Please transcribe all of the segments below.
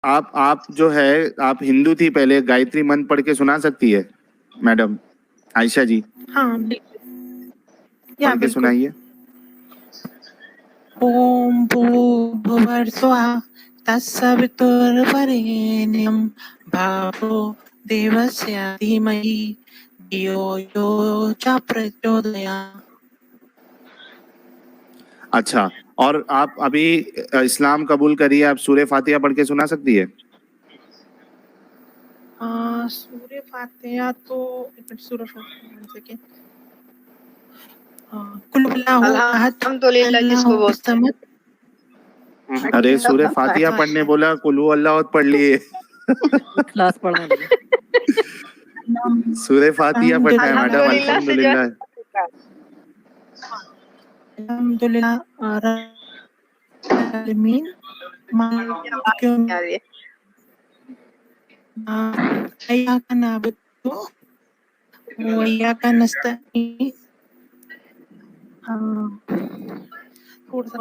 आप जो है, आप हिंदू थी पहले, गायत्री मंत्र पढ़ के सुना सकती है मैडम आयशा जी? हाँ बिल्कुल, या पढ़ के बिल्कुल। सुनाइए। ओम भूर्भुवस्सुवः तत्सवितुर्वरेण्यं भर्गो देवस्य धीमहि धियो यो च प्रचोदयात्। अच्छा, और आप अभी इस्लाम कबूल करिए, आप सूरह फातिहा पढ़ के सुना सकती है? सूरह फातिहा तो एक मिनट, सूरह फातिहा 1 सेकंड। कुल हुवल्लाहु अहद अल्हम्दुलिल्लाह जिसको अल्लाहु बोलते हैं। समद। अरे सूरह फातिहा पढ़ने बोला, कुल हु अल्लाह पढ़ लिए। क्लास पढ़ने लगे। सूरह फातिहा पढ़ना है मैडम, अल्हम्दुलिल्लाह से जो अल्हम्दुलिल्लाह। अल्हम्दुलिल्लाह आलमीन मालिक यार ये इय्याका नअबुदु व इय्याका नस्तईन। थोड़ा सा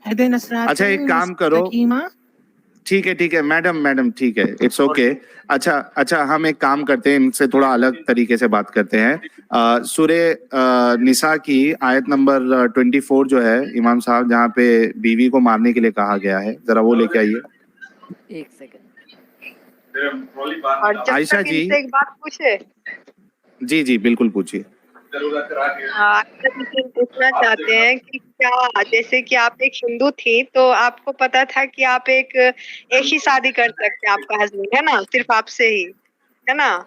इहदिना अच्छा एक काम करो, ठीक है मैडम ठीक है, इट्स ओके। अच्छा हम एक काम करते हैं, इनसे थोड़ा अलग तरीके से बात करते हैं। सूरह निसा की आयत नंबर 24 जो है इमाम साहब, जहाँ पे बीवी को मारने के लिए कहा गया है, जरा वो लेके आइए। एक सेकंड। और जब आयशा तक जी। इनसे एक बात पूछे। जी बिल्कुल पूछिए। पूछना चाहते हैं कि क्या, जैसे कि आप एक हिंदू थी तो आपको पता था कि आप एक ही शादी कर सकते हैं, आपका हस्बैंड है ना, सिर्फ आपसे ही, है ना?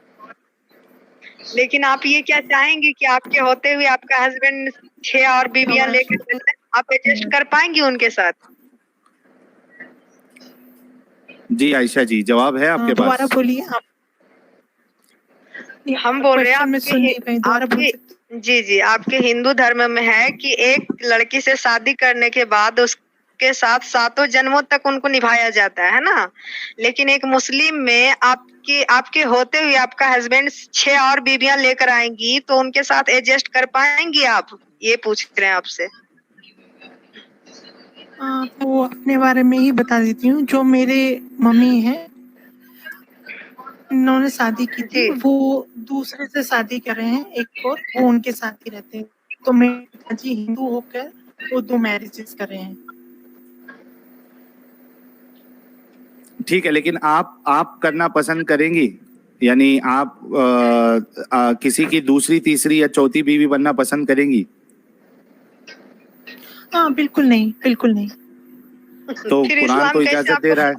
लेकिन आप ये क्या चाहेंगे कि आपके होते हुए आपका हस्बैंड 6 और बीवियां लेकर चले, आप एडजस्ट कर पाएंगे उनके साथ? जी आयशा जी, जवाब है आपके पास? दोबारा बोलिए आप। हम बोल रहे हैं आपके हिंदू धर्म में है कि एक लड़की से शादी करने के बाद उसके साथ 7 जन्मों तक उनको निभाया जाता है ना? लेकिन एक मुस्लिम में आपके होते हुए आपका हस्बैंड 6 और बीवियां लेकर आएंगी तो उनके साथ एडजस्ट कर पाएंगी आप? ये पूछ रहे हैं आपसे। तो अपने बारे में ही बता देती हूँ। जो मेरे मम्मी हैं, उन्होंने शादी की थी, वो दूसरे से शादी कर रहे हैं एक और, वो उनके साथ ही रहते हैं। तो मेरे पिताजी हिंदू होकर वो 2 मैरिजेस कर रहे हैं। ठीक है, लेकिन आप करना पसंद करेंगी? यानी आप किसी की दूसरी, तीसरी या चौथी बीवी बनना पसंद करेंगी? हाँ बिल्कुल नहीं, बिल्कुल नहीं। तो कुरान तो इजाजत दे रहा है।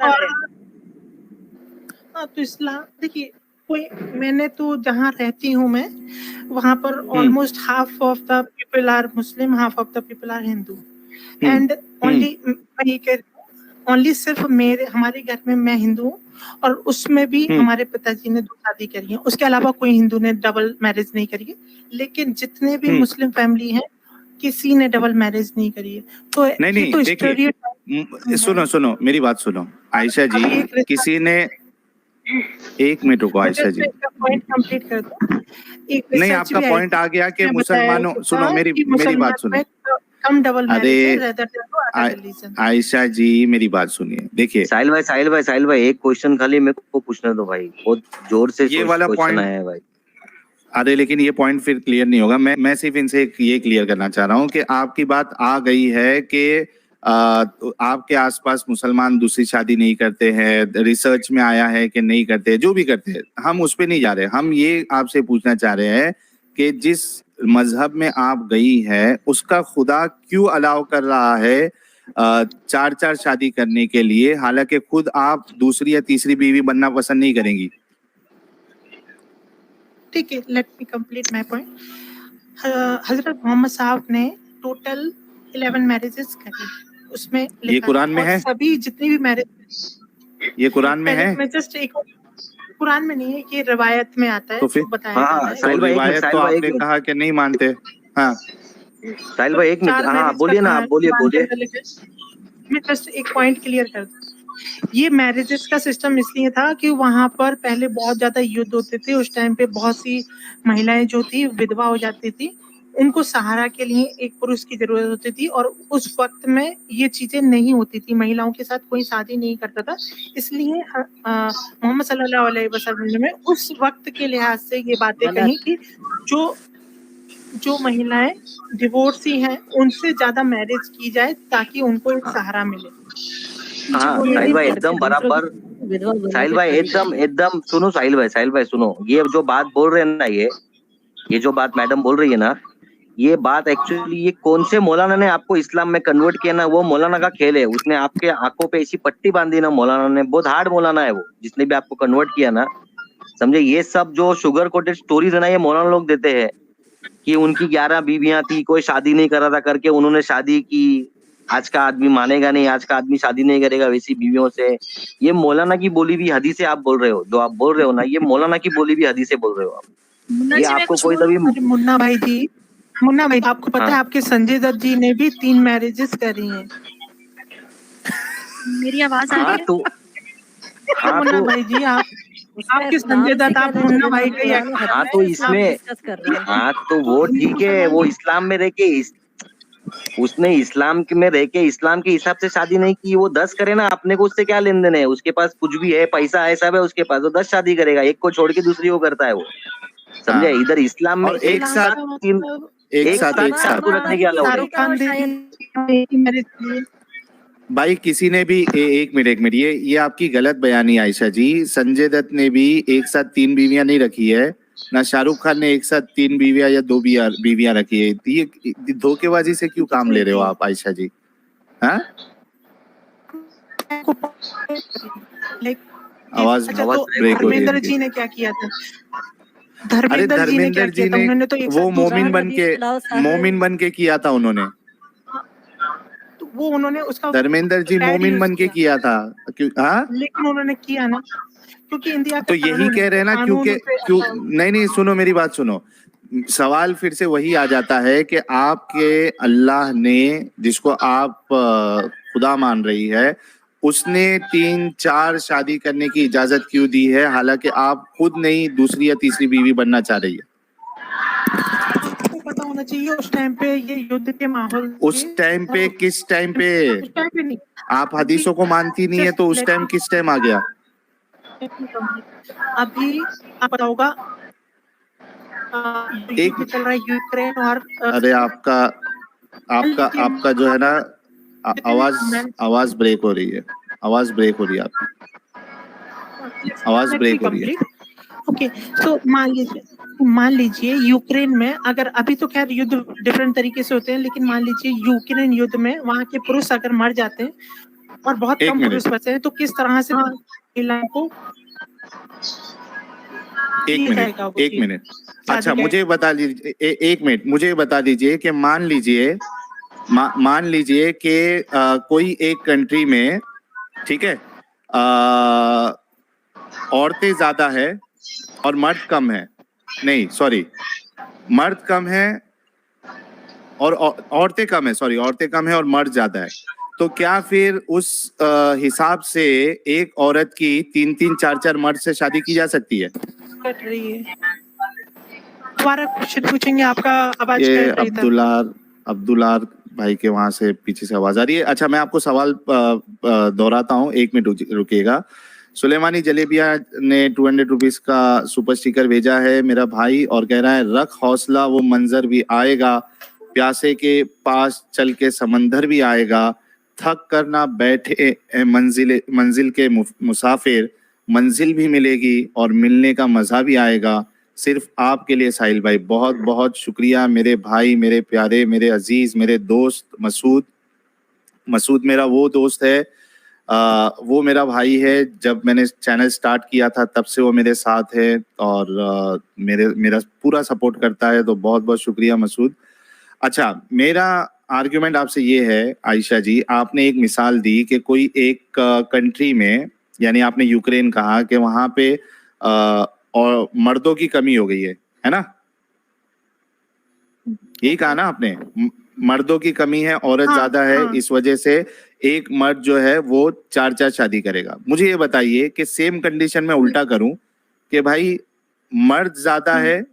हाँ तो इस्लाम देखिए, कोई मैंने तो जहाँ रहती हूँ मैं, वहाँ पर almost half of the people are Muslim, half of the people are Hindu, and only सिर्फ हमारे घर में मैं हिंदू हूँ, और उसमें भी हमारे पिताजी ने 2 शादी करी है। उसके अलावा कोई हिंदू ने डबल मैरिज नहीं करी है। लेकिन जितने भी मुस्लिम फैमिली हैं, किसी ने डबल मैरिज नहीं करी है। तो नहीं तो देखिए, सुनो मेरी बात सुनो आयशा जी, किसी ने, एक मिनट रुको आयशा जी, पॉइंट कंप्लीट कर दो। नहीं आपका पॉइंट आ गया कि मुसलमानों, सुनो मेरी बात सुनो। कम डबल मैरिज। आयशा जी मेरी बात सुनिए, देखिए साहिल भाई एक क्वेश्चन खाली मेरे को पूछने दो भाई, बहुत जोर से ये वाला क्वेश्चन आया है भाई। अरे लेकिन ये पॉइंट फिर क्लियर नहीं होगा। मैं सिर्फ इनसे ये क्लियर करना चाह रहा हूँ कि आपकी बात आ गई है कि आपके आसपास मुसलमान दूसरी शादी नहीं करते हैं, रिसर्च में आया है कि नहीं करते, जो भी करते हैं, हम उस पर नहीं जा रहे। हम ये आपसे पूछना चाह रहे हैं कि जिस मजहब में आप गई है उसका खुदा क्यों अलाउ कर रहा है 4 शादी करने के लिए, हालांकि खुद आप दूसरी या तीसरी बीवी बनना पसंद नहीं करेंगी? ठीक है, let me complete my point. हजरत मोहम्मद साहब ने टोटल 11 मैरिजेस करी, उसमें ये कुरान में है? सभी जितनी भी मैरिज ये कुरान में है? मैं जस्ट एक, कुरान में नहीं है, ये रिवायत में आता है। तो फिर रिवायत तो आपने कहा कि नहीं मानते। हाँ साहिल भाई एक मिनट, हाँ बोलिए ना, आप बोलिए। मैं जस्ट एक पॉइंट क्लियर कर दूं। ये मैरिजेस का सिस्टम इसलिए था कि वहां पर पहले बहुत ज्यादा युद्ध होते थे। उस टाइम पे बहुत सी महिलाएं जो थी विधवा हो जाती थी, उनको सहारा के लिए एक पुरुष की जरूरत होती थी, और उस वक्त में ये चीजें नहीं होती थी, महिलाओं के साथ कोई शादी नहीं करता था। इसलिए मोहम्मद सल्लल्लाहु अलैहि वसल्लम ने उस वक्त के लिहाज से ये बातें गलत। कही कि जो महिलाएं डिवोर्सी हैं उनसे ज्यादा मैरिज की जाए ताकि उनको एक सहारा मिले। हाँ वो ये साहिल भी भाई करके एकदम दूसरों की बराबर। विधवा बना साहिल के भाई खाली एकदम एकदम सुनो, साहिल भाई सुनो, ये जो बात बोल रहे हैं ना, ये जो बात मैडम बोल रही है ना, ये बात एक्चुअली ये कौन से मौलाना ने आपको इस्लाम में कन्वर्ट किया ना, वो मौलाना का खेल है। उसने आपके आंखों पे ऐसी पट्टी बांधी ना, मौलाना ने, बहुत हार्ड मौलाना है वो, जिसने भी आपको कन्वर्ट किया ना, समझे। ये सब जो शुगर कोटेड स्टोरीज है ना, ये मौलाना लोग देते हैं कि उनकी 11 बीवियां थी, कोई शादी नहीं कर रहा था करके उन्होंने शादी की। आज का आदमी मानेगा नहीं, आज का आदमी शादी नहीं करेगा वैसी बीवियों से। ये मौलाना की बोली भी हदीसें आप बोल रहे हो, जो आप बोल रहे हो ना, ये मौलाना की बोली भी हदीसें बोल रहे हो आप। मुन्ना ये जी, मैं आपको कुछ कोई बोलूं? तभी अरे मुन्ना भाई आपको पता है हाँ आपके संजय दत्त जी ने भी 3 मैरिजेस करी हैं। मेरी आवाज आ हाँ रही है? तो हाँ मुन्ना तो भाई जी, आप उसका आपके इस्लाम संजय से दत्त, क्या आप लेना मुन्ना देना, भाई हम का ही कुरान और हाँ हदीस तो पे इस्लाम इसमें डिस्कस कर रहे हैं। हाँ तो तो वो हिंदू ठीक है, मुसलमान वो की इस्लाम में रह के उसने इस्लाम में रह के इस्लाम के हिसाब से शादी नहीं की। वो 10 करे ना, अपने को उससे क्या लेन देन है। उसके पास कुछ भी है, पैसा है, सब है उसके पास, वो 10 शादी करेगा, एक को छोड़ के दूसरी को करता है वो, समझे। हाँ। इधर इस्लाम में और एक एक इस्लाम साथ का तीन मतलब एक साथ चाकू रखने की अलाउड है। शाहरुख खान ने भी मैरिज की है। भाई किसी ने भी एक मिनट ये आपकी गलत बयानी आयशा जी। संजय दत्त ने भी एक साथ 3 बीवियां नहीं रखी है, ना शाहरुख खान ने एक साथ 3 बीवियां या 2 बीवियां रखी है। ये धोखेबाजी से क्यों काम ले रहे हो आप आयशा जी? हाँ, आवाज अच्छा, आवाज तो ब्रेक हो रही है धर्मेंद्र इनकी। जी ने क्या किया था? अरे धर्मेंद्र जी ने क्या धर्मेंद्र किया जी था? ने उन्होंने तो एक वो साथ दूसरा मोमिन बन के किया था उन्होंने। तो वो उन्होंने उसका धर्मेंद्र जी bad मोमिन use बन के किया था हाँ, लेकिन उन्होंने किया ना, क्योंकि इंडिया का तो यही कानून कह है, रहे हैं ना, कानून क्योंकि उसे नहीं सुनो मेरी बात सुनो। सवाल फिर से वही आ जाता है कि आपके अल्लाह ने, जिसको आप खुदा मान रही है, उसने 3-4 शादी करने की इजाजत क्यों दी है, हालांकि आप खुद नहीं दूसरी या तीसरी बीवी बनना चाह रही है। आपको पता होना चाहिए उस टाइम पे ये युद्ध के माहौल उस टाइम पे किस टाइम पे? उस टाइम पे नहीं। आप हदीसों को मानती नहीं है तो उस टाइम किस टाइम आ गया? अभी आपको पता होगा युद्ध चल रहा है यूक्रेन और अरे आपका जो है ना, आवाज ब्रेक हो रही है, आवाज ब्रेक हो रही है आपकी, आवाज ब्रेक हो रही है। ओके, तो मान लीजिए यूक्रेन में, अगर अभी तो खैर युद्ध डिफरेंट तरीके से होते हैं, लेकिन मान लीजिए यूक्रेन युद्ध में वहां के पुरुष अगर मर जाते हैं और बहुत एक कम मिनट। पुरुष बचे हैं, तो किस तरह से महिलाओं को एक मिनट अच्छा मुझे बता दीजिए, एक मिनट मुझे बता दीजिए कि मान लीजिए कि कोई एक कंट्री में, ठीक है, औरतें ज्यादा है और मर्द कम है, नहीं सॉरी, मर्द कम है और औरतें कम है, सॉरी औरतें कम है और मर्द ज्यादा है, तो क्या फिर उस हिसाब से एक औरत की 3-3 4-4 मर्द से शादी की जा सकती है? कट रही है, दोबारा क्वेश्चन पूछेंगे, आपका आवाज ये कट रही था। अब्दुलार भाई के वहां से पीछे से आवाज आ रही है। अच्छा मैं आपको सवाल दोहराता हूँ, 1 मिनट रुकिएगा। सुलेमानी जलेबिया ने 200 रुपीज का सुपर स्टिकर भेजा है मेरा भाई, और कह रहा है रख हौसला वो मंजर भी आएगा, प्यासे के पास चल के समंदर भी आएगा, थक कर ना बैठे मंजिल के मुसाफिर, मंजिल भी मिलेगी और मिलने का मजा भी आएगा, सिर्फ आपके लिए साहिल भाई। बहुत बहुत शुक्रिया मेरे भाई, मेरे प्यारे, मेरे अजीज, मेरे दोस्त मसूद मेरा वो दोस्त है, वो मेरा भाई है। जब मैंने चैनल स्टार्ट किया था तब से वो मेरे साथ है और मेरा पूरा सपोर्ट करता है, तो बहुत बहुत शुक्रिया मसूद। अच्छा मेरा आर्ग्यूमेंट आपसे ये है आयशा जी, आपने एक मिसाल दी कि कोई एक कंट्री में, यानी आपने यूक्रेन कहा कि वहां पे और मर्दों की कमी हो गई है ना, यही कहा ना आपने, मर्दों की कमी है, औरत ज्यादा है, इस वजह से एक मर्द जो है वो 4-4 शादी करेगा। मुझे ये बताइए कि सेम कंडीशन में उल्टा करूं कि भाई मर्द ज्यादा है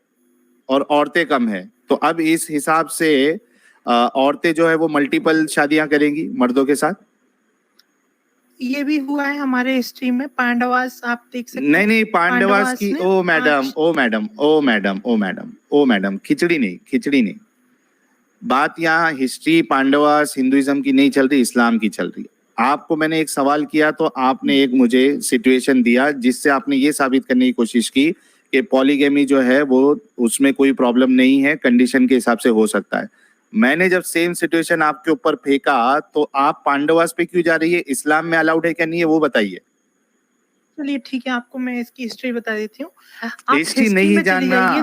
और औरतें कम है, तो अब इस हिसाब से औरतें जो है वो मल्टीपल शादियां करेंगी मर्दों के साथ? ये भी हुआ है हमारे हिस्ट्री में, पांडवास आप देख सकते हैं। नहीं नहीं, पांडवास की, ने ओ मैडम, 5 ओ मैडम, ओ मैडम, ओ मैडम, ओ मैडम, खिचड़ी नहीं, खिचड़ी नहीं। बात यहाँ हिस्ट्री पांडवास हिंदुइज्म की नहीं चल रही, इस्लाम की चल रही है। आपको मैंने एक सवाल किया तो आपने एक मुझे सिचुएशन दिया जिससे आपने ये साबित करने की कोशिश की कि पॉलीगैमी जो है वो उसमें कोई प्रॉब्लम नहीं है, कंडीशन के हिसाब से हो सकता है। मैंने जब सेम सिचुएशन आपके ऊपर फेंका तो आप पांडवास पे क्यों जा रही है? इस्लाम में अलाउड है क्या नहीं है वो बताइए। चलिए ठीक है, आपको मैं इसकी हिस्ट्री बता देती हूँ। आप हिस्ट्री हिस्ट्री नहीं में चली जानना। जाइए,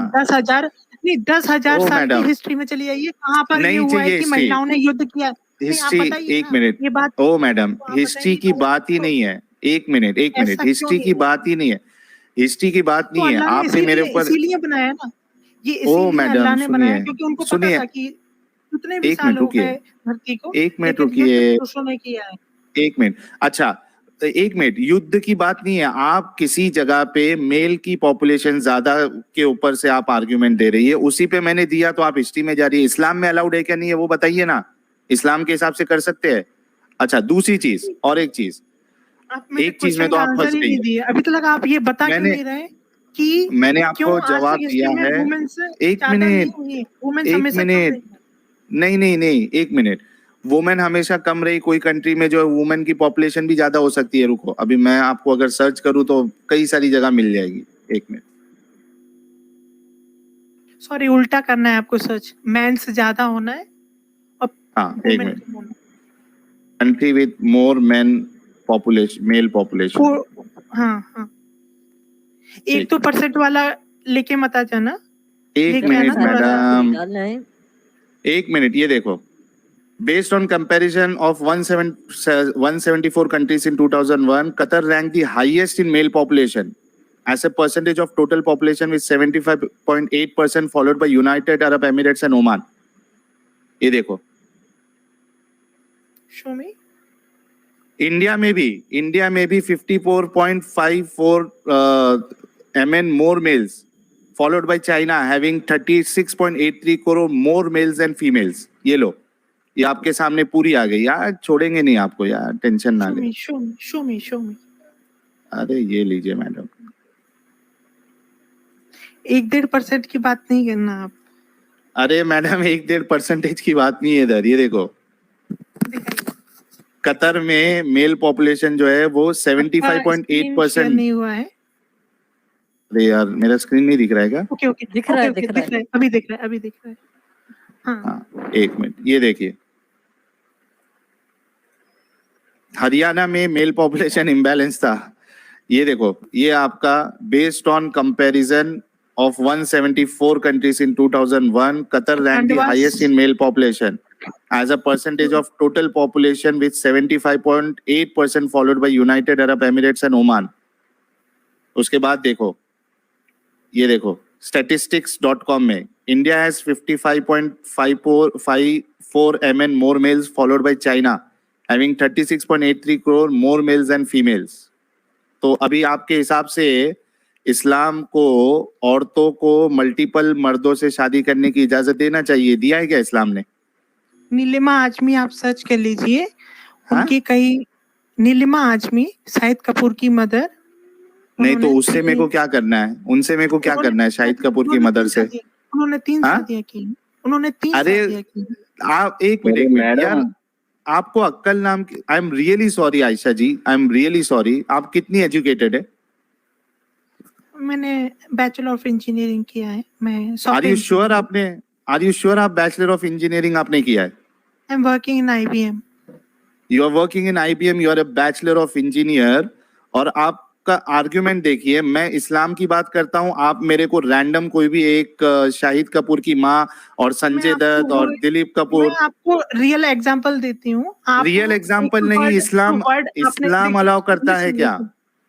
10,000 ओ साल मैडम, की हिस्ट्री में चली जाइए। कहाँ पर ये नहीं हुआ है चाहिए कि हिस्ट्री। महिलाओं ने युद्ध किया? नहीं, आप हिस्ट्री, बताइए एक ना, मिनट, ये बात ओ मैडम, तो आप हिस्ट्री बताइए की ना, बात ही नहीं है। एक मिनट, एक मिनट, ऐसा क्यों हिस्ट्री नहीं की हुआ? बात ही नहीं है, हिस्ट्री की बात तो नहीं है। अल्लाह ने आपने मेरे इसीलिए ऊपर, इसीलिए बनाया ना, ये ओ इसीलिए मैडम अल्लाह ने बनाया सुनिए, क्योंकि उनको पता सुनिए, था कि कितने भी एक साल मिनट हो रुकिए, गए धरती को, एक मिनट लेकिन युद्ध रुकिए, पुरुषों ने किया है। एक मिनट। अच्छा, तो एक मिनट, युद्ध की बात नहीं है। आप किसी जगह पे मेल की पॉपुलेशन ज्यादा के ऊपर से आप आर्ग्यूमेंट दे रही है, उसी पे मैंने दिया तो आप हिस्ट्री में जा रही है। इस्लाम में अलाउड है क्या नहीं है वो बताइए ना, इस्लाम के हिसाब से कर सकते हैं। अच्छा, दूसरी चीज, और एक चीज, आप मेरे एक चीज में क्वेश्चन तो का आप आंसर फंस ही गई नहीं है। दिए अभी तक। आप ये बता क्यों मैंने नहीं रहे कि मैंने क्यों आपको आज जवाब तक हिस्ट्री दिया में है। वुमेन्स एक ज्यादा नहीं मिनट, हुई? वुमेन्स एक हमेशा कम मिनट, रही हैं। नहीं नहीं नहीं, एक मिनट। वुमेन हमेशा कम रही, कोई कंट्री में जो है वुमेन की पॉपुलेशन भी ज्यादा हो सकती है। रुको, अभी मैं आपको अगर सर्च करूं तो कई सारी जगह मिल जाएगी। एक मिनट, सॉरी, उल्टा करना है आपको, सर्च मेंस ज्यादा होना है और हाँ एक वुमेन मिनट। कम होना है। Country with more main population, mail population. हाँ हाँ, एक ठीक, तो परसेंट वाला लेके मत आ जाना, एक लेके आना मिनट थोड़ा सा। मैडम, डालना है। एक मिनट, ये देखो। Based on comparison of 174 countries in 2001, Qatar ranked the highest in male population as a percentage of total population with 75.8%, followed by United Arab Emirates and Oman. ये देखो, शो में इंडिया में भी 54.54 MN more males, followed by China having 36.83 crore more males and females. ये लो, ये आपके सामने पूरी आ गई यार, छोड़ेंगे नहीं आपको यार, टेंशन ना ले। शो में अरे ये लीजिए मैडम, 1-1.5% की बात नहीं करना आप। अरे मैडम 1-1.5% की बात नहीं है इधर, ये देखो। कतर में मेल पॉपुलेशन जो है वो 75.8%। नहीं हुआ है। अरे यार मेरा स्क्रीन नहीं दिख रहा है क्या? ओके दिख रहा है। अभी दिख रहा है। हाँ, हाँ, एक मिनट, ये देखिए। हरियाणा में मेल पॉपुलेशन इम्बैलेंस था। ये देखो, ये आपका based on comparison of 174 countries in 2001, Qatar ranked the highest in male population as a percentage of total population with 75.8%, followed by United Arab Emirates and Oman. उसके बाद देखो, ये देखो statistics.com में India has 55.54 MN more males, followed by China having 36.83 crore more males and females. तो अभी आपके हिसाब से इस्लाम को औरतों को मल्टीपल मर्दों से शादी करने की इजाजत देना चाहिए, दिया है क्या इस्लाम ने? नीलिमा आजमी आप सर्च कर लीजिए। हाँ? उनकी कई, नीलिमा आजमी, शाहिद कपूर की मदर। नहीं तो उससे मेरे को क्या करना है, उनसे मेरे को क्या करना है शाहिद कपूर की मदर से? उन्होंने 3 हाँ? शादियां की। उन्होंने 3 अरे शादियां की। आप एक मिनट यार, आपको अक्कल नाम की, I am really sorry Ayesha ji, I am really sorry. आप कितनी एजुकेटेड है? मैंने बैचलर ऑफ इंजीनियरिंग किया है। मैं आर यू श्योर आप बैचलर ऑफ इंजीनियरिंग आपने किया है? I am working in IBM। You are working in IBM, you are a bachelor of engineer. और आपका आर्ग्यूमेंट देखिए, मैं इस्लाम की बात करता हूं, आप मेरे को रैंडम कोई भी एक शाहिद कपूर की माँ और संजय दत्त और दिलीप कपूर। मैं आपको रियल एग्जांपल देती हूँ। रियल एग्जांपल नहीं, इस्लाम अलाउ करता है क्या?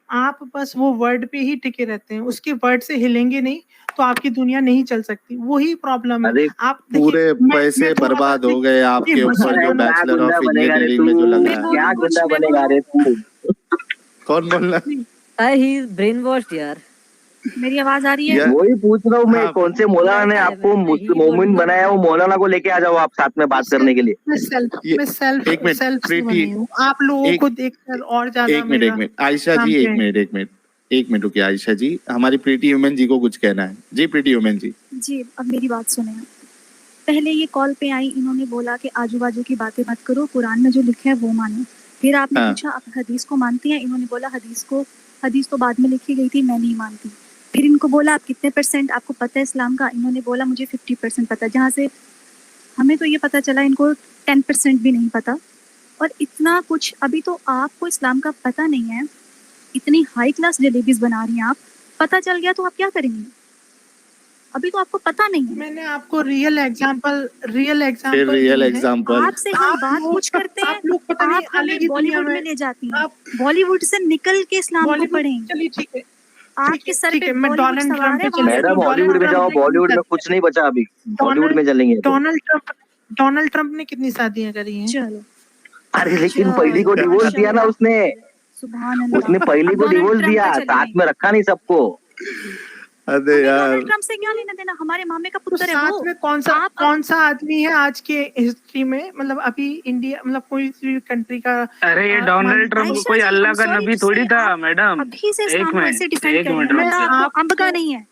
आप बस वो वर्ड पे ही टिके रहते हैं, उसके वर्ड से हिलेंगे नहीं तो आपकी दुनिया नहीं चल सकती। वही प्रॉब्लम है। आप पूरे पैसे बर्बाद हो गए आपके ऊपर जो बैचलर ऑफ इंजीनियरिंग में जो लगा है। क्या गुंडा बनेगा रे तू? कौन बोल रहा है? ही इज ब्रेन वॉश्ड यार। मेरी आवाज आ रही है? या- वही पूछ रहा हूँ मैं, हाँ। कौन से मौलाना ने आपको मोमिन बनाया? वो मौलाना को लेके आ जाओ आप साथ में बात करने के लिए। मैं सेल्फ ये- मैं सेल्फ एक मिनट, सेल्फ से प्रीति, बनी हूँ, आप लोगों एक- को देखकर और ज्यादा एक मिनट आयशा जी, काम एक मिनट रुकिए आयशा जी, हमारी प्रीति ह्यूमन जी को कुछ कहना है। जी प्रीति ह्यूमन जी। जी, अब मेरी बात सुने। पहले ये कॉल पे आई, इन्होंने बोला कि आजू बाजू की बातें मत करो, कुरान में जो लिखा है वो मानो। फिर आपने हाँ। पूछा आप हदीस को मानती हैं? इन्होंने बोला हदीस तो बाद में लिखी गई थी, मैं नहीं मानती। फिर इनको बोला आप कितने % आपको पता है इस्लाम का? इन्होंने बोला मुझे 50% पता है, जहाँ से हमें तो ये पता चला इनको 10% भी नहीं पता। और इतना कुछ अभी तो आपको इस्लाम का पता नहीं है, इतनी हाई क्लास जलेबीज बना रही हैं आप, पता चल गया तो आप क्या करेंगे? अभी तो आपको पता नहीं है। मैंने आपको रियल एग्जांपल फिर रियल एग्जांपल आपसे हम आप बात लोग- कुछ करते हैं, आप लोग पता नहीं आप हमें अलग ही दुनिया बॉलीवुड में में ले जाती हैं। आप बॉलीवुड से निकल के इस्लाम को बॉलीवुड पढ़ें। चलिए ठीक है आपके सर ठीक पे है, मैं बॉलीवुड डोनाल्ड सवार ट्रम्प है, पे वहाँ से मैडम डोनाल्ड हॉलीवुड में जाओ, ट्रम्प ने बॉलीवुड में कितनी कुछ नहीं बचा अभी, हॉलीवुड में चलेंगे तो। डोनाल्ड ट्रम्प ने कितनी शादियां करी हैं? चलो। अरे लेकिन चलो, पहली को डिवोर्स दिया ना उसने, सुभान अल्लाह। उसने पहली को डोनाल्ड डिवोर्स ट्रम्प दिया, का चलेंगे। साथ में रखा नहीं सबको। अरे हमें यार, डोनाल्ड ट्रम्प से क्या लेना देना? हमारे मामे का तो पुत्र है साथ वो। में आप- कौन सा आदमी है आज के हिस्ट्री में, मतलब अभी इंडिया, मतलब कोई भी कंट्री का? अरे ये डोनाल्ड ट्रम्प आयशा कोई जी, अल्लाह I'm का sorry नबी to थोड़ी say, था आप मैडम। अभी से एक इस्लाम को मिनट, ऐसे डिफेंड एक कर मिनट रहे हैं। रुक पता जाओ। आपको अम्ब का नहीं है,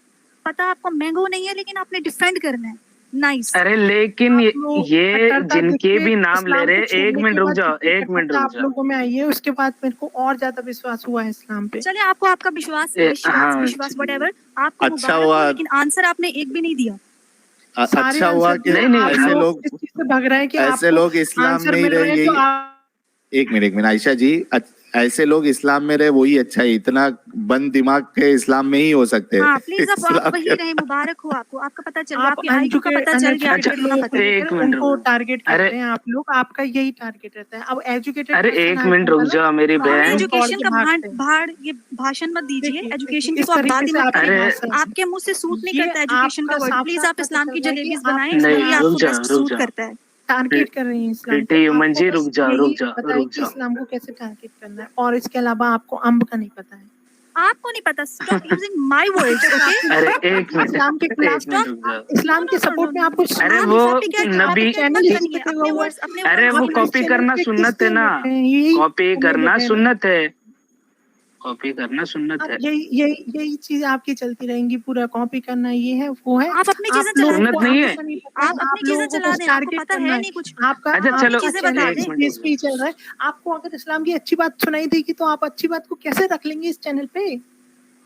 पता आपको मैंगो नहीं है, लेकिन आपने डिफेंड करना है। नाइस। अरे लेकिन ये कट्टरता जिनके देखिए, भी नाम ले इस्लाम रहे, को छोड़ने एक मिनट के रुक बाद जाओ, जितनी एक मिनट कट्टरता रुक आप जाओ। लोगों में आई है, उसके बाद मेरे को और ज्यादा विश्वास हुआ है इस्लाम पे। चलिए, आपको आपका विश्वास हाँ, व्हाटएवर आपको अच्छा मुबारक हो, हुआ। लेकिन आंसर आपने एक भी नहीं दिया। सारे अच्छा हुआ आंसर कि दिए, नहीं, आप ऐसे लोग इस चीज से भाग रहे हैं कि ऐसे आपको लोग इस्लाम आंसर में ही मिल रहे रहे, हैं, यही तो आप एक मिनट आयशा जी, ऐसे लोग इस्लाम में रहे वही अच्छा है, इतना बंद दिमाग के इस्लाम में ही हो सकते हैं। हाँ प्लीज, आप इस्लाम वही के- रहे, मुबारक हो आपको, आपका पता चल गया, आप आपकी IQ का पता चल गया, अच्छा, आपको कितना पता है। एक मिनट उनको रुको। टारगेट अरे- करते हैं आप लोग, आपका यही टारगेट रहता है। अब एजुकेटेड अरे एक मिनट रुक जाओ मेरी हमें बहन। एजुकेशन का भागते हैं। भाड़ ये भाषण मत दीजिए, देखिए, एजुकेशन देखिए, की इस तो आप तरीके बात ही से मत आपकी करिए। भाषा- आपके मुंह से सूट नहीं ये करता एजुकेशन का आपका वर्ड। साफ प्लीज साफ आप पता इस्लाम की चल रहा है कि जलेबीज आप बनाएं, नहीं, इसलिए रुक आपको जाओ, बेस्ट रुक सूट जाओ। करता है। टारगेट कर रही हैं इस्लाम को। प्रीति ह्यूमन आपको जी, बस रुक जाओ, यही रुक जाओ, पता है रुक कि जाओ। इस्लाम को कैसे टारगेट करना है, और इसके अलावा आपको अम्ब का नहीं पता है। आपको नहीं पता, stop using my words, okay? अरे एक मिनट, इस्लाम के एक खिलाफ मिनट रुक जाओ। इस्लाम के सपोर्ट में आपको अरे आप वो copycat नबी- चैनल मत यही बनिए, बताया अपने हुआ है। words- अपने अरे words वो को कॉपी use करना करिए। सुन्नत है ना, कॉपी करना सुन्नत है, कॉपी करना सुन्नत अब है। यही चीज आपकी चलती रहेंगी, पूरा कॉपी करना, ये है वो है। आप अपनी चीजें लोगों चलाएं। सुन्नत को नहीं है। आपका नहीं पता, आप अपनी लोगों चीजें को चला बस दें, आपको टारगेट पता करना है नहीं कुछ। आपका अच्छा, आपका चलो, चीजें बता चैनल दें। इस बेस पे ही चल रहा है। आपको अगर इस्लाम की अच्छी बात सुनाई देगी तो आप अच्छी बात को कैसे रख लेंगे इस चैनल पे?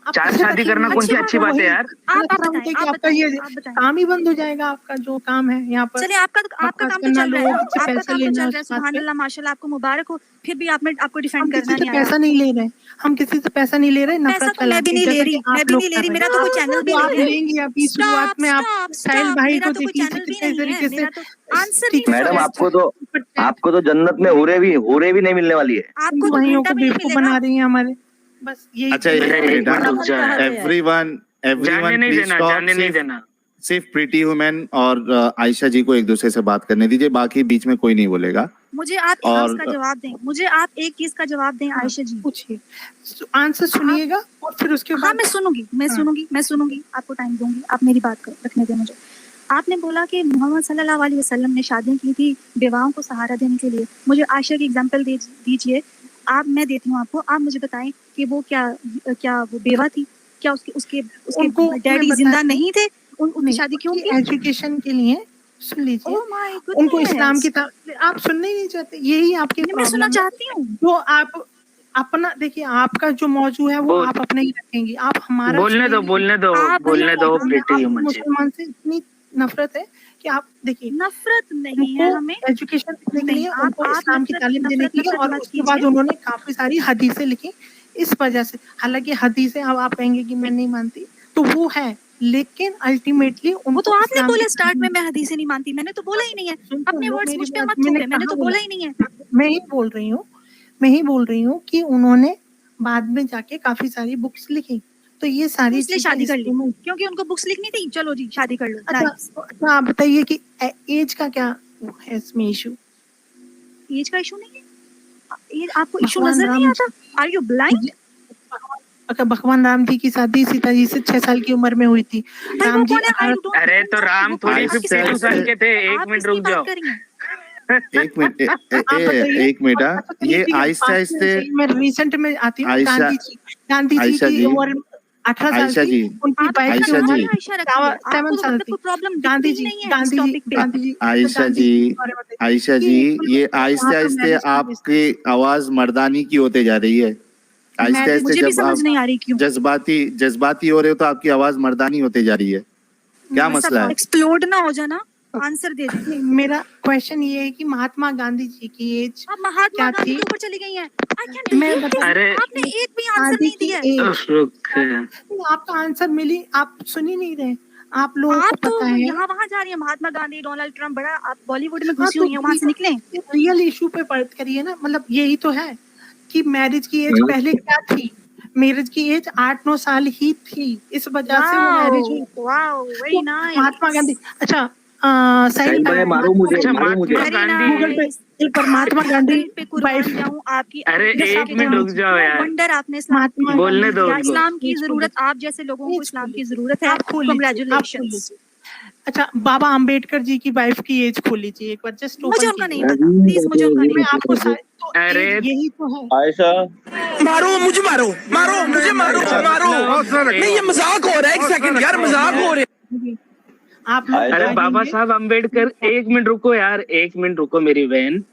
आप चार कैसे शादी रखेंगे? करना कौन सी अच्छी बात है यार? अल्लाह ताला बताएं, बोलते हैं कि आप आपका बताएं, ये आप बताएं। काम ही बंद हो जाएगा, आपका जो काम है यहाँ पर। चलिए, आपका काम तो करना, चल रहा है, लोगों से आपका पैसा काम तो लेना, चल रहा है, उस बात सुभान पे। अल्लाह, माशाल्लाह, आपको मुबारक हो। फिर भी आपको हम डिफेंड किसी करना से नहीं आया। पैसा नहीं ले रहे, हम किसी से पैसा नहीं ले रहे, पैसा नफरत तो मैं भी नहीं ले रही, मैं भी नहीं ले रही, मेरा तो कोई चैनल भी आप नहीं है। लेंगी। अभी शुरुआत में आप साहिल भाई मेरा को तो कोई देखिए चैनल भी कितने नहीं है, तरीके से मेरा तो आंसर ठीक नहीं है, मैडम मिला। आपको तो जन्नत में हूरे भी नहीं मिलने वाली है। आपको तो भाइयों घंटा को भी नहीं बेवकूफ मिलेगा। बना रही है हमारे, बस यही अच्छा, चीज़ है। एक मिनट रुक जाओ। एवरीवन जाने नहीं देना, जाने नहीं देना। सिर्फ प्रीति ह्यूमन और आयशा जी को एक दूसरे से बात करने दीजिए, बाकी बीच में कोई नहीं बोलेगा। मुझे आप एक और- चीज का जवाब दें, मुझे आप एक चीज का जवाब दें आयशा जी। पूछिए, आंसर सुनिएगा और फिर उसके हाँ, बाद मैं सुनूंगी, मैं सुनूंगी, आपको टाइम दूंगी, आप मेरी बात रखने दें मुझे। आपने बोला कि मोहम्मद सल्लल्लाहु अलैहि वसल्लम ने शादियां की थी बेवाओं को सहारा देने के लिए। मुझे आयशा की एग्जांपल दीजिए, मैं देती हूँ आपको। आप मुझे बताएं कि वो क्या वो बेवा थी? क्या उसके उनको डैडी मैं जिंदा बताती नहीं थे? उनकी शादी क्यों की? एजुकेशन के लिए सुन लीजिए। Oh my उनको goodness! इस्लाम की आप सुनना ही नहीं चाहते, यही आपकी मैं सुनना प्रॉब्लम है। चाहती हूँ। जो आप अपना देखिए, आपका जो मौजू है वो बोल- आप अपना ही रखेंगी, आप हमारा बोलने दो, सुनेंगी। बोलने दो, आप बोलने दो हमें प्रीति आपको ह्यूमन जी। मुसलमान से इतनी नफरत है कि आप देखिए, नफरत नहीं है उनको हमें। एजुकेशन देने के नहीं, लिए आप उनको इस्लाम की नफरत तालीम देने के लिए, और मत उसके बाद कीजिए। उन्होंने काफी सारी हदीसें लिखी इस वजह से। हालांकि हदीसें अब आप कहेंगे कि मैं नहीं मानती, तो वो है, लेकिन अल्टीमेटली वो तो आपने बोला स्टार्ट में, मैं हदीसें नहीं मानती, मैंने तो बोला ही नहीं है। अपने वर्ड्स मुझ पे मत थोपे, मैंने तो बोला ही नहीं है। मैं ही बोल रही हूँ कि उन्होंने बाद में जाके काफी सारी बुक्स लिखी, तो ये सारी इसलिए चीजें शादी कर ली, हिस्ट्री में- क्योंकि उनको बुक्स लिखनी थी। चलो जी, शादी कर लो। अच्छा, अच्छा आप बताइए कि एज का क्या है इसमें इशू? एज का इशू नहीं है। आपको इशू भगवान नजर नहीं राम आता? Are you blind? अगर भगवान राम जी की शादी सीता जी से 6 साल की उम्र में हुई थी। भाई राम वो जी कौन है? I don't अरे तो know. राम वो कौन थोड़ी है? आप किसकी 52 बात साल कर के थे। रही हैं? एक आप मिनट किसकी रुक बात जाओ। कर रही हैं? एक मिनट आप बताइए। एक मिनट अच्छा, चलिए, ठीक है, आहिस्ते पास में आहिस्ते चलिए, मैं रिसेंट में आती हूँ। आयशा गांधी जी आयशा की जी उम्र 18 साल आयशा थी, जी उनकी आपने वाइफ आयशा अपना नाम जी ही आयशा रखी है। 7 आपको तो साल मतलब थी। कोई प्रॉब्लम गांधी दिखती ही जी नहीं है इस गांधी जी टॉपिक पे। गांधी जी आयशा गांधी जी जी के बारे में बताइए आयशा कि जी बिल्कुल ये वहाँ आहिस्ते पर आहिस्ते मैरिज की आपकी आवाज मर्दानी की होते जा रही है। आहिस्ते मैरिज आहिस्ते मुझे भी जब समझ आप नहीं आ रही क्यों। जज्बाती हो रहे हो तो आपकी आवाज मर्दानी होते जा रही है। क्या मसला है? एक्सप्लोड ना हो जाना, आंसर दे दें। नहीं, मेरा क्वेश्चन ये है कि महात्मा गांधी जी की एज आप महात्मा क्या गांधी थी? के ऊपर चली गई हैं। I can't मैं believe this. अरे आपने एक भी आंसर गांधी नहीं की दिया। एज रुक। आपका आंसर मिली, आप सुन ही नहीं रहे। आप लोगों आप को तो पता है। यहाँ वहाँ जा रही हैं। महात्मा गांधी, डोनाल्ड ट्रम्प, बड़ा आप बॉलीवुड में हाँ, घुसी हुई हैं, वहाँ से निकले। रियल इशू पे बात करिए ना। मतलब यही तो है कि मैरिज की एज पहले क्या थी। मैरिज की एज 8-9 साल ही थी, इस वजह से वो मैरिज हुई। Wow, very nice. Mahatma Gandhi. अच्छा, साहिल भाई मारो मुझे, अच्छा, मारो मुझे। महात्मा गांधी गूगल पे एक बार महात्मा गांधी पे कुर्बान वाइफ जाऊं आपकी। अरे एक मिनट रुक जाओ यार। वंडर आपने इस्लाम महात्मा बोलने दो या उनको। इस्लाम की जरूरत, आप जैसे लोगों को इस्लाम की जरूरत है। आप खोल लीजिए, आप खोल कांग्रेचुलेशंस। लीजिए। अच्छा, बाबा अंबेडकर जी की वाइफ की एज खोल लीजिए एक बार, जस्ट मुझे ओपन उनका नहीं कीजिए। पता, प्लीज मुझे उनका नहीं मैं पता। आपको तो अरे यही तो है। आयशा मारो मुझे, मारो मारो मुझे, मारो मारो। नहीं, ये मजाक हो रहा है। एक सेकंड यार, मजाक हो रहा है। आप लोग अरे बाबा साहब अम्बेडकर, एक मिनट रुको यार, एक मिनट रुको मेरी बहन।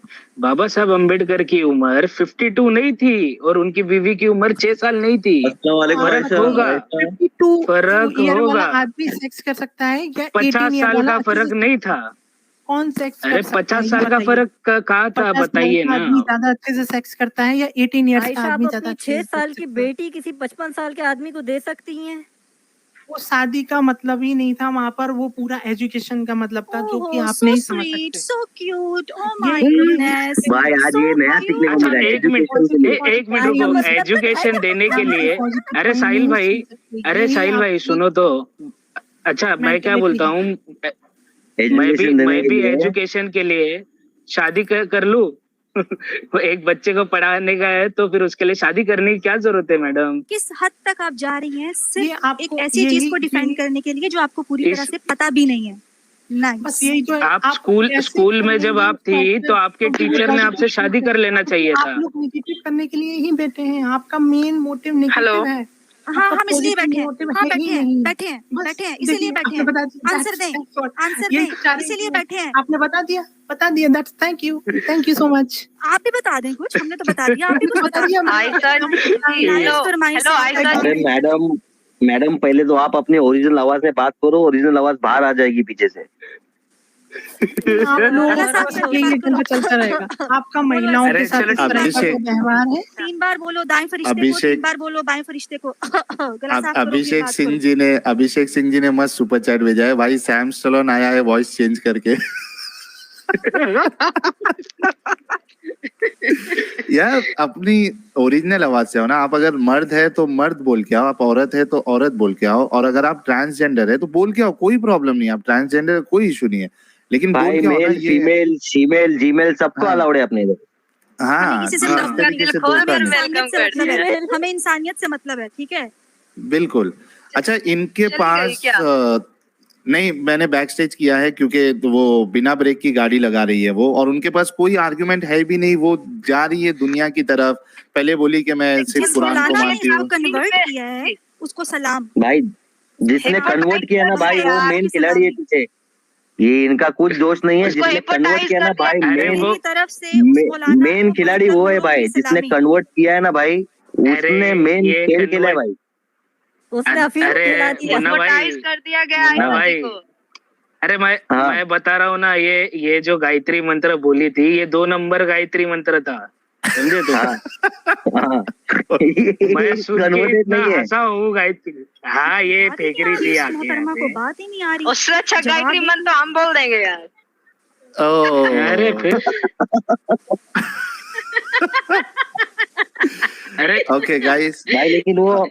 बाबा साहब अम्बेडकर की उम्र 52 नहीं थी और उनकी बीवी की उम्र 6 साल नहीं थी। फर्क होगा, 52 फर्क ईयर वाला होगा। आदमी सेक्स कर सकता है या 50 18 ईयर साल वाला का फर्क नहीं था। कौन सेक्स अरे कर सकता है? 50 साल का फर्क कहा था, 50 साल बताइए का ना। आदमी ज्यादा अच्छे से सेक्स करता है या 18 ईयर्स का आयशा, आप आदमी ज्यादा अपनी अच्छे 6 से साल sex की करता है? बेटी किसी 55 साल के आदमी को दे सकती हैं? वो शादी का मतलब ही नहीं था वहाँ पर, वो पूरा एजुकेशन का मतलब था, जो कि आप सो नहीं समझ स्वीट, सकते। सो क्यूट, ओह माय ये- गुडनेस। भाई आज ये नया सीखने को अच्छा मिला है। एक मिनट एक मिनट रुको। एजुकेशन देने के लिए, अरे साहिल भाई, अरे साहिल भाई सुनो तो। अच्छा मैं क्या बोलता हूँ, मैं भी एजुकेशन के लिए शादी कर लूं। एक बच्चे को पढ़ाने का है तो फिर उसके लिए शादी करने की क्या जरूरत है मैडम? किस हद तक आप जा रही हैं ये सिर्फ आपको एक ऐसी चीज यही- को डिफेंड यही- करने के लिए जो आपको पूरी तरह से पता भी नहीं है। बस नाइस। यही तो है। आप कैसे स्कूल में जब करेंगे आप थी तो आपके टीचर ने आपसे शादी कर लेना चाहिए था। आप लोग नेगेटिव करने के लिए ही बैठे हैं। आपका मेन मोटिव नेगेटिव है। हाँ, आपका हम इसलिए positive बैठे हैं। motive हाँ, है ही बैठे हैं, नहीं। बैठे हैं, बस बैठे हैं, देखिए, इसीलिए बैठे आपने हैं। बता दिया, आंसर that's- दें, that's what- आंसर यही दें, तो चाह रही इसीलिए हूँ। बैठे हैं। आपने बता दिया। That's thank you so much. आप भी बता दें कुछ, हमने तो बता दिया, आप भी कुछ बता दें। आयशा जी, नाइस फरमाइश हेलो है। आयशा अरे मैडम पहले तो आप अपनी ओरिजिनल आवाज में बात करो, ओरिजिनल आवाज बाहर आ जाएगी पीछे से। आप लोगों का बस यही एजेंडा चलता रहेगा। आपका महिलाओं के अरे साथ चलो, इस तरह का अभिषेक- जो व्यवहार है। 3 बार बोलो दाएं फरिश्ते को, अभिषेक- 3 बार बोलो बाएं फरिश्ते को। गला साफ करो, फिर अभिषेक बात सिंह करो। जी ने मस्त सुपर चैट भेजा है भाई। सैम स्टैलोन आया है वॉइस चेंज करके। यार अपनी ओरिजिनल आवाज से हो ना। आप अगर मर्द है तो मर्द बोल के आओ, आप औरत है तो औरत बोल के आओ, और अगर आप ट्रांसजेंडर है तो बोल के आओ, कोई प्रॉब्लम नहीं। आप ट्रांसजेंडर कोई इशू नहीं है, लेकिन बोल भाई के आओ ना। मेल ये फीमेल जीमेल सबको हाँ। अलाउड है अपने इधर। हाँ, हमें किसी से इस मतलब तरीके से दिल खोल बोलता कर नहीं। welcome इंसानियत से मतलब है। करते हमें इंसानियत से मतलब है, ठीक है। बिल्कुल। अच्छा इनके चली गई पास क्या? नहीं, मैंने बैक स्टेज किया है क्योंकि वो बिना ब्रेक की गाड़ी लगा रही है वो, और उनके पास कोई आर्गुमेंट है भी नहीं। वो जा रही है दुनिया की तरफ। पहले बोली कि मैं सिर्फ जिस कुरान को मौलाना ने मानती इसको हूँ। कन्वर्ट किया है उसको सलाम। भाई जिसने कन्वर्ट किया ना भाई वो मेन खिलाड़ी है पीछे। ये इनका कुछ दोष नहीं है। उसको जिसने कन्वर्ट किया ना भाई अरे वो- मेरी तरफ से उस मौलाना मेन को खिलाड़ी वो है भाई। जिसने सलामी। कन्वर्ट किया है ना भाई उसने अरे मेन ये खेल खेला है convert- भाई। उसने अफीम अरे खिला दिया। मुन्ना भाई, Hypnotize कर दिया गया मुन्ना आयशा भाई, जी को। अरे हाँ। मैं बता रहा हूँ ना, ये जो गायत्री मंत्र बोली थी ये 2 नंबर गायत्री मंत्र था, समझे तुम? हाँ, हाँ। मैं सुन के कन्वर्टेड इतना नहीं है। हंसा हूँ गायत्री। हाँ ये बात ही फेंक नहीं रही आ थी रही इस आगे मोहतरमा को, आगे। बात ही नहीं आ रही। उससे अच्छा जवाब गायत्री दे- मंत्र तो हम बोल देंगे यार। अरे फिर अरे ओके गाइस भाई, लेकिन वो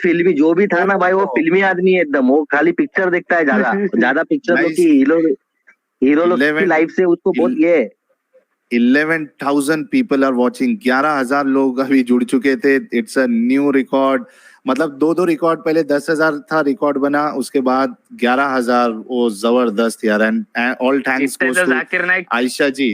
फिल्मी जो भी था ना भाई, वो फिल्मी आदमी है एकदम। वो खाली पिक्चर देखता है ज्यादा पिक्चर लोग की हीरो लोग की 11 लाइफ से उसको बहुत ये है। 11,000 people are watching, 11,000 लोग अभी जुड़ चुके थे। इट्स अ न्यू रिकॉर्ड, मतलब 2 रिकॉर्ड, पहले 10,000 था रिकॉर्ड बना, उसके बाद 11,000। वो जबरदस्त यार। And all thanks goes to Ayesha ji.